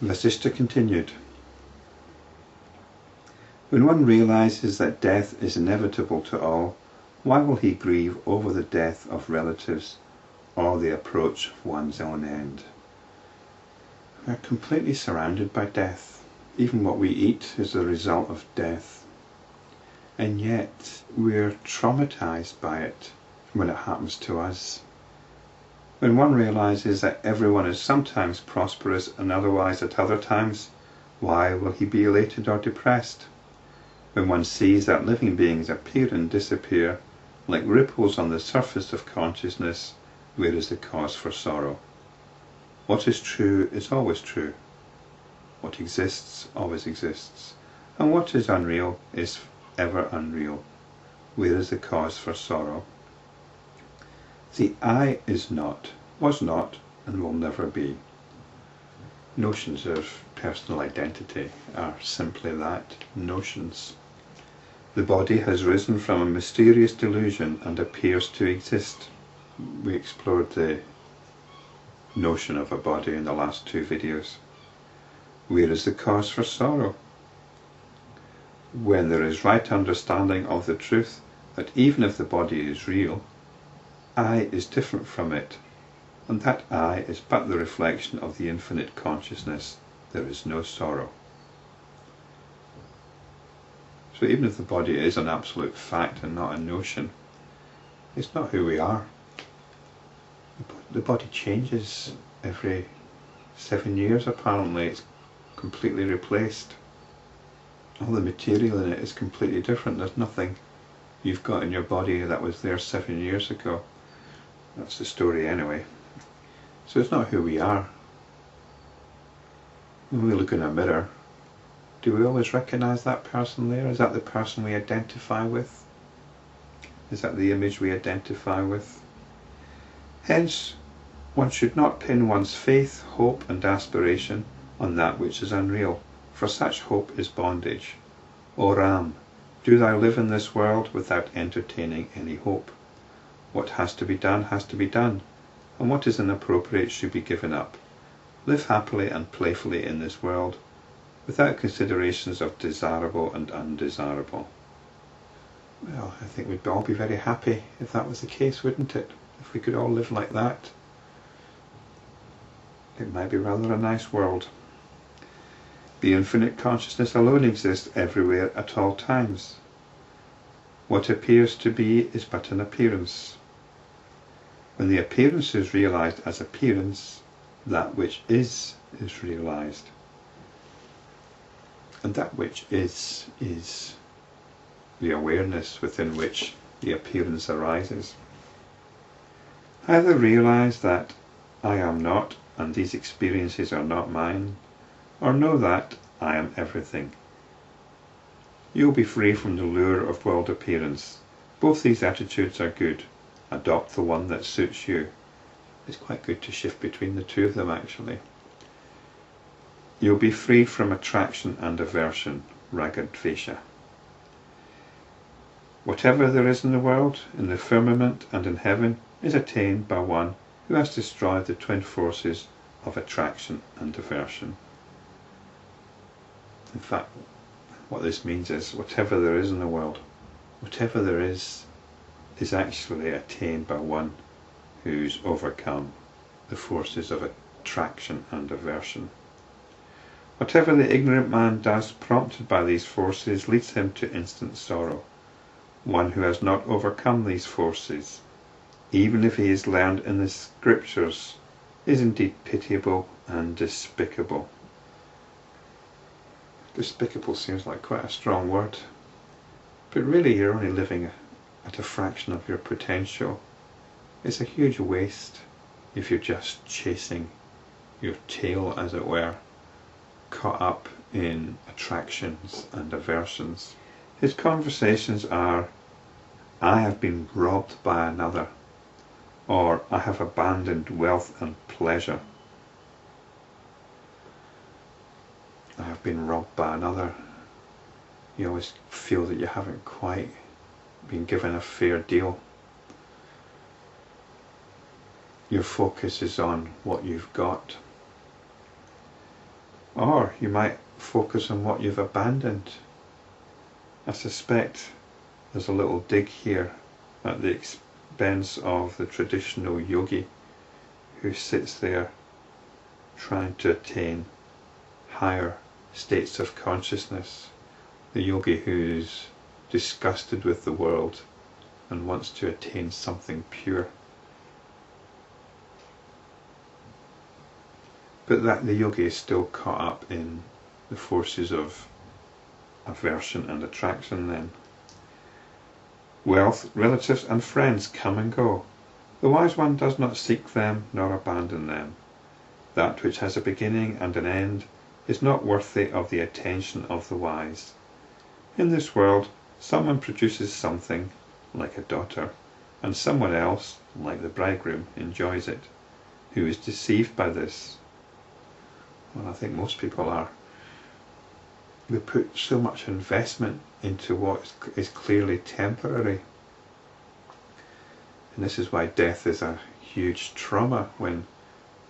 Vasishta continued. When one realizes that death is inevitable to all, why will he grieve over the death of relatives or the approach of one's own end? We are completely surrounded by death. Even what we eat is the result of death. And yet we are traumatised by it when it happens to us. When one realises that everyone is sometimes prosperous and otherwise at other times, why will he be elated or depressed? When one sees that living beings appear and disappear like ripples on the surface of consciousness, where is the cause for sorrow? What is true is always true. What exists always exists. And what is unreal is ever unreal. Where is the cause for sorrow? The I is not, was not, and will never be. Notions of personal identity are simply that, notions. The body has risen from a mysterious delusion and appears to exist. We explored the notion of a body in the last 2 videos. Where is the cause for sorrow? When there is right understanding of the truth that even if the body is real, I is different from it, and that I is but the reflection of the infinite consciousness, there is no sorrow. So even if the body is an absolute fact and not a notion, it's not who we are. The body changes every 7 years apparently. It's completely replaced. All the material in it is completely different. There's nothing you've got in your body that was there 7 years ago. That's the story anyway. So it's not who we are. When we look in a mirror, do we always recognise that person there? Is that the person we identify with? Is that the image we identify with? Hence, one should not pin one's faith, hope and aspiration on that which is unreal, for such hope is bondage. O Ram, do thou live in this world without entertaining any hope. What has to be done has to be done, and what is inappropriate should be given up. Live happily and playfully in this world, without considerations of desirable and undesirable. Well, I think we'd all be very happy if that was the case, wouldn't it? If we could all live like that. It might be rather a nice world. The infinite consciousness alone exists everywhere at all times. What appears to be is but an appearance. When the appearance is realized as appearance, that which is realized. And that which is the awareness within which the appearance arises. Either realize that I am not and these experiences are not mine, or know that I am everything. You will be free from the lure of world appearance. Both these attitudes are good. Adopt the one that suits you. It's quite good to shift between the two of them actually. You'll be free from attraction and aversion, Raga-dvesa. Whatever there is in the world, in the firmament and in heaven, is attained by one who has destroyed the twin forces of attraction and aversion. In fact, what this means is whatever there is in the world, whatever there is actually attained by one who's overcome the forces of attraction and aversion. Whatever the ignorant man does, prompted by these forces, leads him to instant sorrow. One who has not overcome these forces, even if he is learned in the scriptures, is indeed pitiable and despicable. Despicable seems like quite a strong word, but really you're only living at a fraction of your potential. It's a huge waste if you're just chasing your tail, as it were, caught up in attractions and aversions. His conversations are, I have been robbed by another, or I have abandoned wealth and pleasure. I have been robbed by another. You always feel that you haven't quite been given a fair deal. Your focus is on what you've got. Or you might focus on what you've abandoned. I suspect there's a little dig here at the expense of the traditional yogi who sits there trying to attain higher states of consciousness. The yogi who's disgusted with the world and wants to attain something pure. But that the yogi is still caught up in the forces of aversion and attraction then. Wealth, relatives and friends come and go. The wise one does not seek them nor abandon them. That which has a beginning and an end is not worthy of the attention of the wise. In this world, someone produces something, like a daughter, and someone else, like the bridegroom, enjoys it. Who is deceived by this? Well, I think most people are. We put so much investment into what is clearly temporary. And this is why death is a huge trauma, when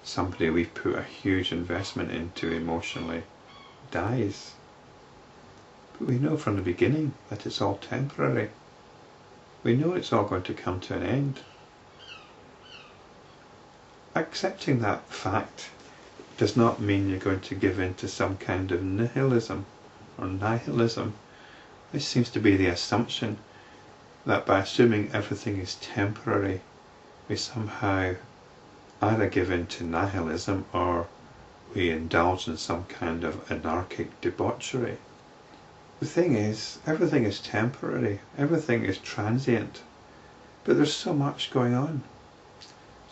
somebody we've put a huge investment into emotionally dies. But we know from the beginning that it's all temporary. We know it's all going to come to an end. Accepting that fact does not mean you're going to give in to some kind of nihilism or nihilism. This seems to be the assumption that by assuming everything is temporary, we somehow either give in to nihilism or we indulge in some kind of anarchic debauchery. The thing is, everything is temporary, everything is transient, but there's so much going on.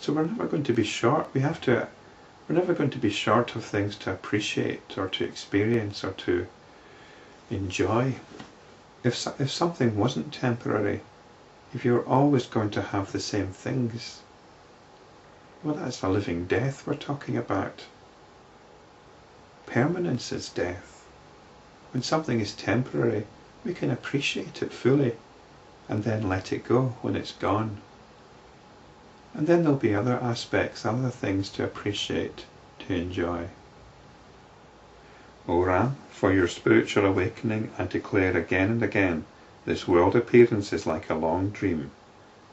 So we're never going to be short. We're never going to be short of things to appreciate or to experience or to enjoy. If something wasn't temporary, if you're always going to have the same things, well, that's a living death we're talking about. Permanence is death. When something is temporary, we can appreciate it fully and then let it go when it's gone. And then there'll be other aspects, other things to appreciate, to enjoy. O Ram, for your spiritual awakening, I declare again and again, this world appearance is like a long dream.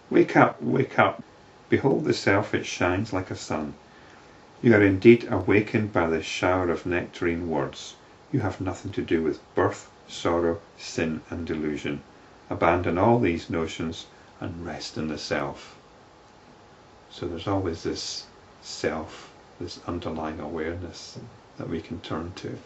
Wake up, wake up. Behold the self, it shines like a sun. You are indeed awakened by this shower of nectarine words. You have nothing to do with birth, sorrow, sin and delusion. Abandon all these notions and rest in the self. So there's always this self, this underlying awareness that we can turn to.